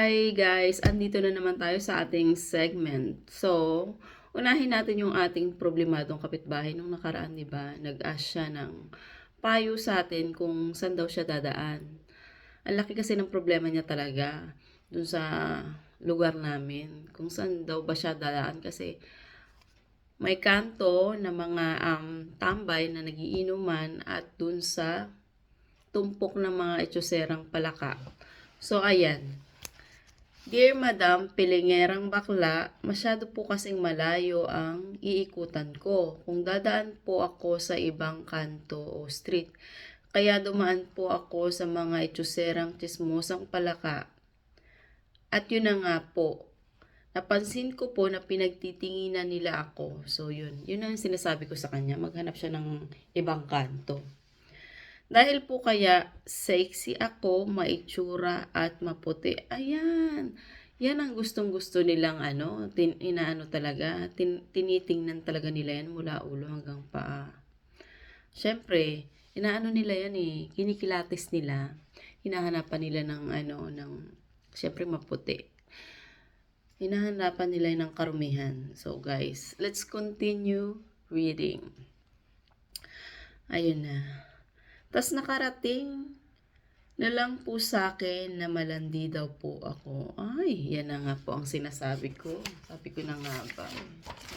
Hi guys! Andito na naman tayo sa ating segment. So, unahin natin yung ating problemadong kapitbahay nung nakaraan, di ba? Nag-ask siya ng payo sa atin kung saan daw siya dadaan. Ang laki kasi ng problema niya talaga dun sa lugar namin. Kung saan daw ba siya dadaan kasi may kanto na mga tambay na nagiinuman at dun sa tumpok ng mga etyoserang palaka. So, ayan. Dear Madam Pilingerang Bakla, masyado po kasing malayo ang iikutan ko. Kung dadaan po ako sa ibang kanto o street, kaya dumaan po ako sa mga etyoserang tsismosang palaka. At yun na nga po, napansin ko po na pinagtitinginan nila ako. So yun ang sinasabi ko sa kanya, maghanap siya ng ibang kanto. Dahil po kaya sexy ako, maitsura at maputi. Ayan. Yan ang gustong-gusto nilang inaano talaga, tinitingnan talaga nila yan mula ulo hanggang paa. Siyempre, inaano nila yan kinikilatis nila. Hinahanapan nila siyempre maputi. Hinahanapan nila ng karumihan. So guys, let's continue reading. Ayun na. Tas nakarating na lang po sa akin na malandi daw po ako. Ay, yan na nga po ang sinasabi ko. Sabi ko na nga ba,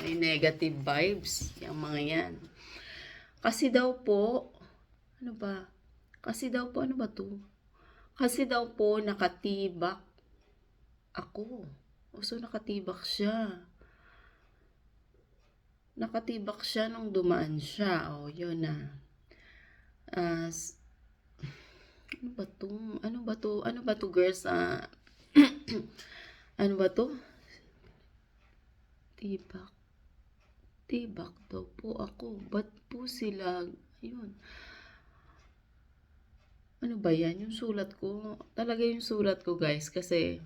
may negative vibes yung mga yan. Kasi daw po, ano ba? Kasi daw po, ano ba to? Kasi daw po nakatibak ako. So nakatibak siya. Nakatibak siya nung dumaan siya. O, yun na. Ano ba to? Ano ba to? Ano ba to, girls? Ano ba to? Tibak. Tibak daw po ako. Ba't po sila? Ayun. Ano ba yan? Yung sulat ko. Talaga yung sulat ko, guys. Kasi,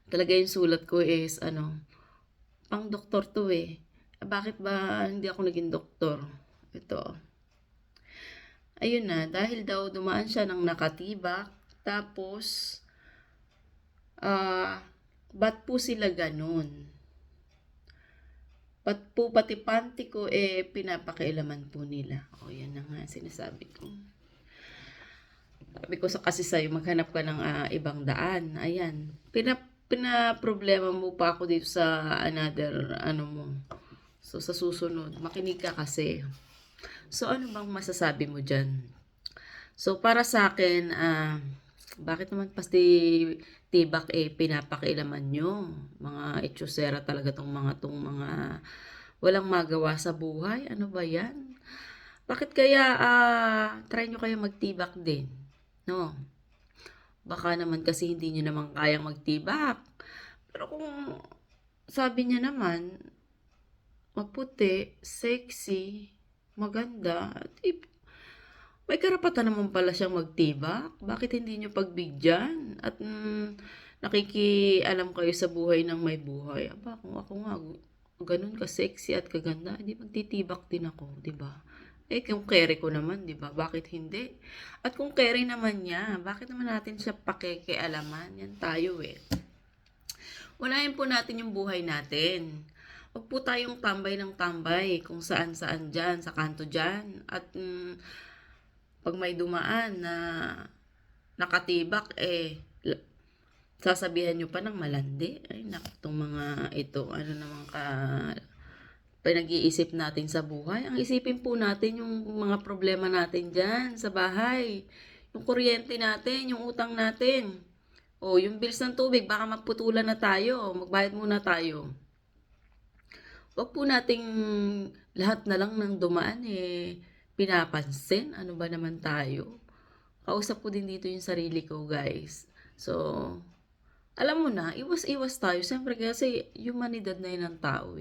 talaga yung sulat ko is, pang doktor to eh. Bakit ba hindi ako naging doktor? Ito. Ayun na, dahil daw dumaan siya ng nakatibak, tapos, ba't po sila ganun? Ba't po pati panty ko pinapakialaman po nila? O, yan na nga sinasabi ko. Sabi ko kasi sa'yo, maghanap ka ng ibang daan. Ayan, pinaproblema mo pa ako dito sa another, mo. So, sa susunod, makinig ka kasi. So, ano bang masasabi mo dyan? So, para sa akin, bakit naman pasti tibak pinapakialaman nyo? Mga etsyosera talaga tong mga walang magawa sa buhay. Ano ba yan? Bakit kaya, try nyo kaya magtibak din? No? Baka naman kasi hindi nyo naman kayang magtibak. Pero kung sabi niya naman, maputi, sexy, maganda, may karapatan naman pala siyang magtibak. Bakit hindi nyo pagbigyan? At nakikialam kayo sa buhay ng may buhay. Aba, kung ako nga, ganun ka sexy at kaganda, hindi magtitibak din ako, di ba? Kung carry ko naman, di ba? Bakit hindi? At kung carry naman niya, bakit naman natin siya pakikialaman? Yan tayo eh. Unahin po natin yung buhay natin. Huwag po tayong tambay ng tambay kung saan-saan dyan, sa kanto dyan. At pag may dumaan na nakatibak, sasabihan nyo pa ng malandi. Ay, itong mga ito, ano naman pinag-iisip natin sa buhay. Ang isipin po natin yung mga problema natin dyan sa bahay. Yung kuryente natin, yung utang natin. O, yung bills ng tubig, baka magputulan na tayo. Magbayad muna tayo. Huwag po nating lahat na lang ng dumaan pinapansin. Ano ba naman tayo? Kausap ko din dito yung sarili ko, guys. So, alam mo na, iwas-iwas tayo. Siyempre kasi humanidad na yun ng tao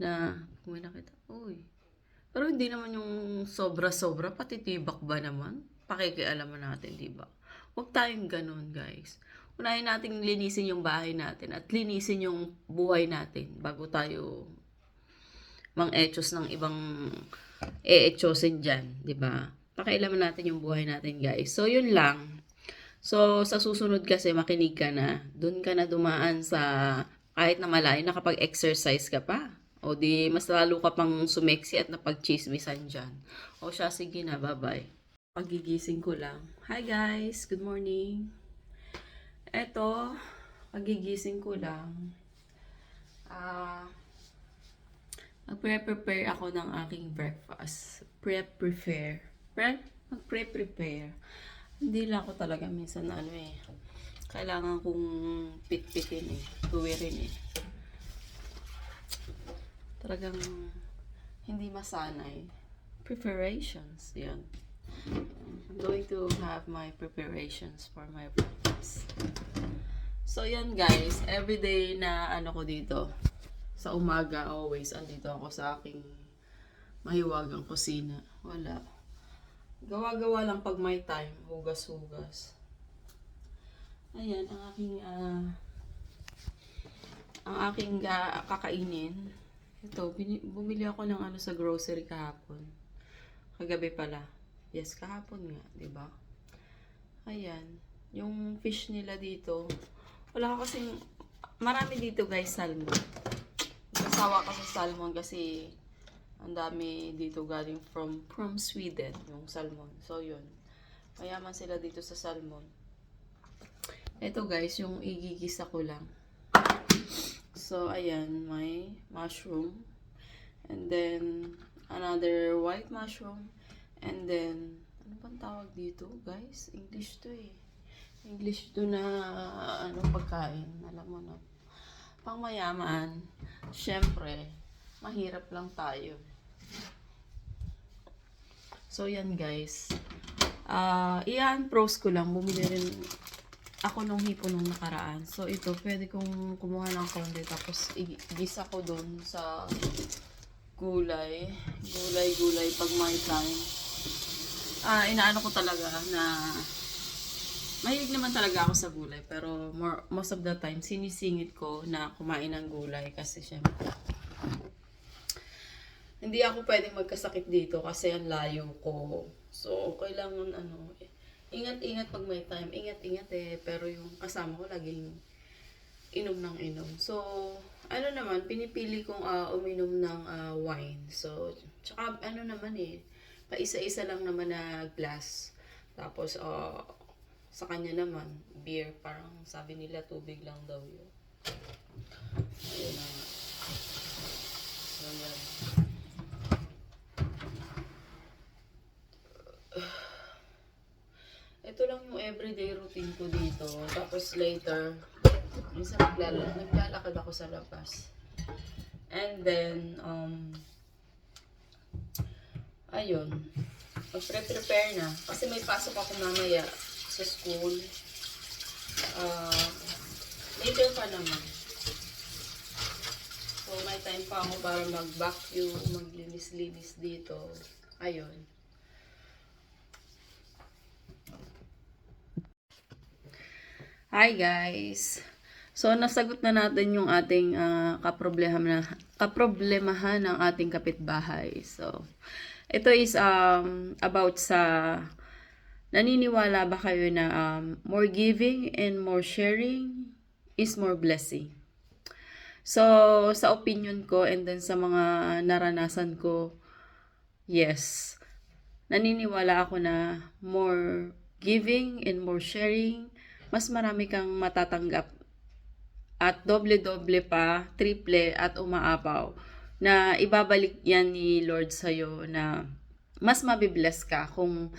na kung may nakita, uy. Pero hindi naman yung sobra-sobra, pati tibak ba naman? Pakikialaman natin, di ba? Huwag tayong ganun, guys. Unahin natin linisin yung bahay natin at linisin yung buhay natin bago tayo mang-etchos ng ibang e-etchosin dyan, di ba? Pakialaman natin yung buhay natin, guys. So, yun lang. So, sa susunod kasi makinig ka na. Doon ka na dumaan sa kahit na malayo nakapag-exercise ka pa. O di mas lalo ka pang sumeksi at napagchismisan dyan. O siya, sige na, bye-bye. Pagigising ko lang. Hi guys, good morning. Eto, pagigising ko lang. Ah, Magpre-prepare ako ng aking breakfast. Magpre-prepare. Hindi lang ako talaga minsan kailangan kong pitpitin tuwirin Talagang hindi masanay. Preparations, yan. I'm going to have my preparations for my breakfast. So yan guys, everyday na ko dito. Sa umaga always andito ako sa aking mahiwagang kusina. Wala. Gawa-gawa lang pag may time, hugas-hugas. Ayan ang aking kakainin. Ito, bumili ako ng sa grocery kahapon. Kagabi pala. Yes, kahapon nga, 'di ba? Ayan, yung fish nila dito. Wala kasing marami dito, guys, salmon. Nasawa ka sa salmon kasi ang dami dito galing from Sweden, yung salmon. So, yun. Mayaman sila dito sa salmon. Ito, guys, yung igigisa ko lang. So, ayan, may mushroom. And then, another white mushroom. And then, ano bang tawag dito, guys? English to English to na, pagkain. Alam mo na. Pang mayaman, syempre, mahirap lang tayo. So, yan guys. Iyan, pros ko lang. Bumili rin ako nung hipon nung nakaraan. So, ito, pwede kong kumuha ng konti. Tapos, igisa ko dun sa gulay. Gulay pag may time. Inaano ko talaga na mahilig naman talaga ako sa gulay. Pero, most of the time, sinisingit ko na kumain ng gulay. Kasi, syempre, hindi ako pwedeng magkasakit dito kasi ang layo ko. So, kailangan ingat-ingat pag may time. Ingat-ingat pero yung kasama ko laging inom ng inom. So, naman, pinipili kong uminom ng wine. So, tsaka naman paisa-isa lang naman na glass. Tapos, sa kanya naman, beer. Parang sabi nila tubig lang daw yun. Ayun na nga. So, yan. Ito lang yung everyday routine ko dito. Tapos later, minsan naglalakad ako sa labas. And then, ayun, magpre-prepare na. Kasi may pasok ako mamaya sa school. Later pa naman. So, may time pa ako para mag-vacuum, maglinis-linis dito. Ayun. Hi guys! So, nasagot na natin yung ating kaproblemahan ng ating kapitbahay. So, ito is about sa naniniwala ba kayo na more giving and more sharing is more blessing? So, sa opinion ko and then sa mga naranasan ko, yes. Naniniwala ako na more giving and more sharing, mas marami kang matatanggap at doble-doble pa, triple at umaapaw na ibabalik yan ni Lord sa'yo na mas mabibless ka kung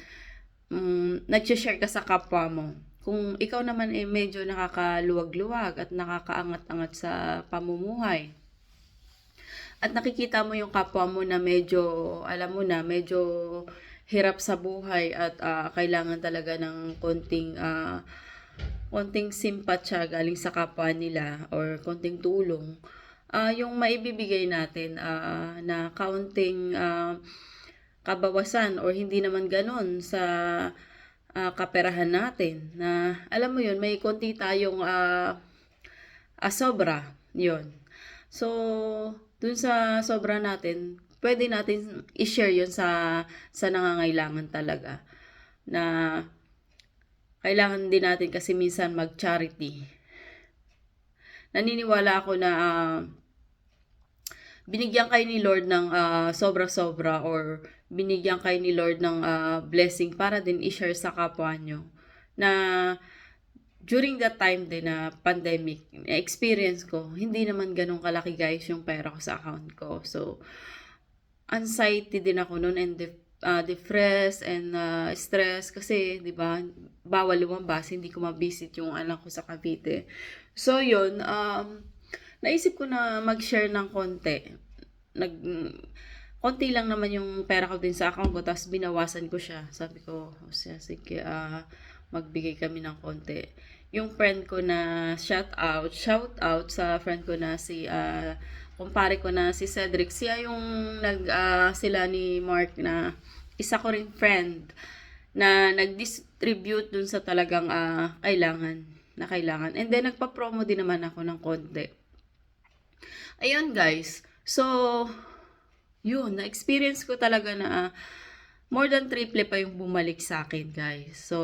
nag-share ka sa kapwa mo. Kung ikaw naman medyo nakakaluwag-luwag at nakakaangat-angat sa pamumuhay at nakikita mo yung kapwa mo na medyo, alam mo na, medyo hirap sa buhay at kailangan talaga ng konting simpatya galing sa kapwa nila or konting tulong, yung maibibigay natin na kaunting kabawasan or hindi naman ganon sa kaperahan natin na alam mo yun, may konti tayong sobra yun. So, dun sa sobra natin, pwede natin i-share yun sa nangangailangan talaga na kailangan din natin kasi minsan mag-charity. Naniniwala ako na binigyan kayo ni Lord ng sobra-sobra or binigyan kayo ni Lord ng blessing para din i-share sa kapwa nyo na during that time din na pandemic, experience ko, hindi naman ganun kalaki guys yung pera ko sa account ko. So, anxiety din ako noon and depressed and stress kasi 'di ba bawal lumabas, hindi ko ma-visit yung anak ko sa Cavite. So yun, naisip ko na mag-share ng konti. Nag konti lang naman yung pera ko din sa account ko, tapos binawasan ko siya. Sabi ko, sige, magbigay kami ng konti. Yung friend ko na shout out sa friend ko na si kumpare ko na si Cedric, siya yung sila ni Mark na isa ko ring friend na nag-distribute dun sa talagang kailangan. And then nagpa-promo din naman ako ng konti. Ayun guys. So, yun, na-experience ko talaga na more than triple pa yung bumalik sa akin guys. So,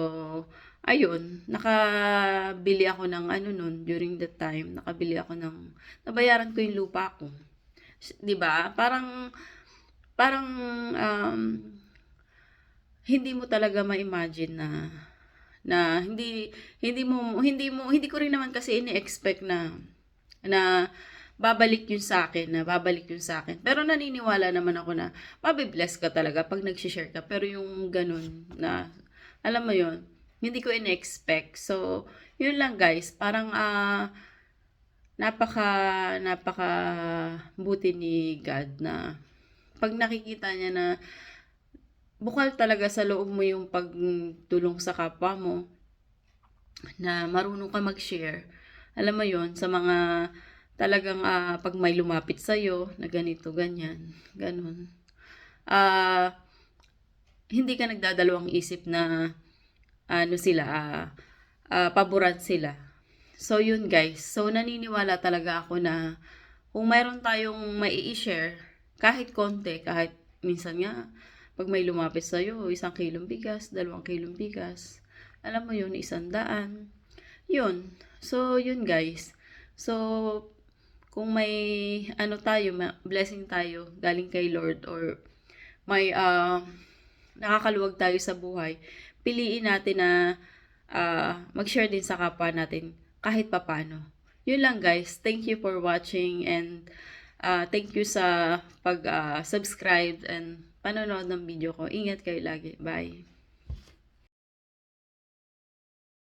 ayun, nakabili ako ng nun, during that time, nabayaran ko yung lupa ko. 'Di ba? Parang hindi mo talaga ma-imagine na hindi ko rin naman kasi ini-expect na babalik yun sa akin. Pero naniniwala naman ako na mabibless ka talaga pag nag-share ka. Pero yung ganun na, alam mo yun, hindi ko in-expect. So, yun lang guys. Parang napaka buti ni God na pag nakikita niya na bukal talaga sa loob mo yung pagtulong sa kapwa mo, na marunong ka mag-share. Alam mo yun, sa mga talagang pag may lumapit sa'yo na ganito, ganyan, ganun. Hindi ka nagdadalawang isip na paboran sila. So, yun guys. So, naniniwala talaga ako na kung mayroon tayong mai-share, kahit konti, kahit minsan nga, pag may lumapit sa'yo, 1 kilong bigas, 2 kilong bigas, alam mo yun, 100. Yun. So, yun guys. So, kung may blessing tayo galing kay Lord or may nakakaluwag tayo sa buhay, piliin natin na mag-share din sa kapwa natin kahit papano. Yun lang guys. Thank you for watching and thank you sa pag-subscribe and panonood ng video ko. Ingat kayo lagi. Bye!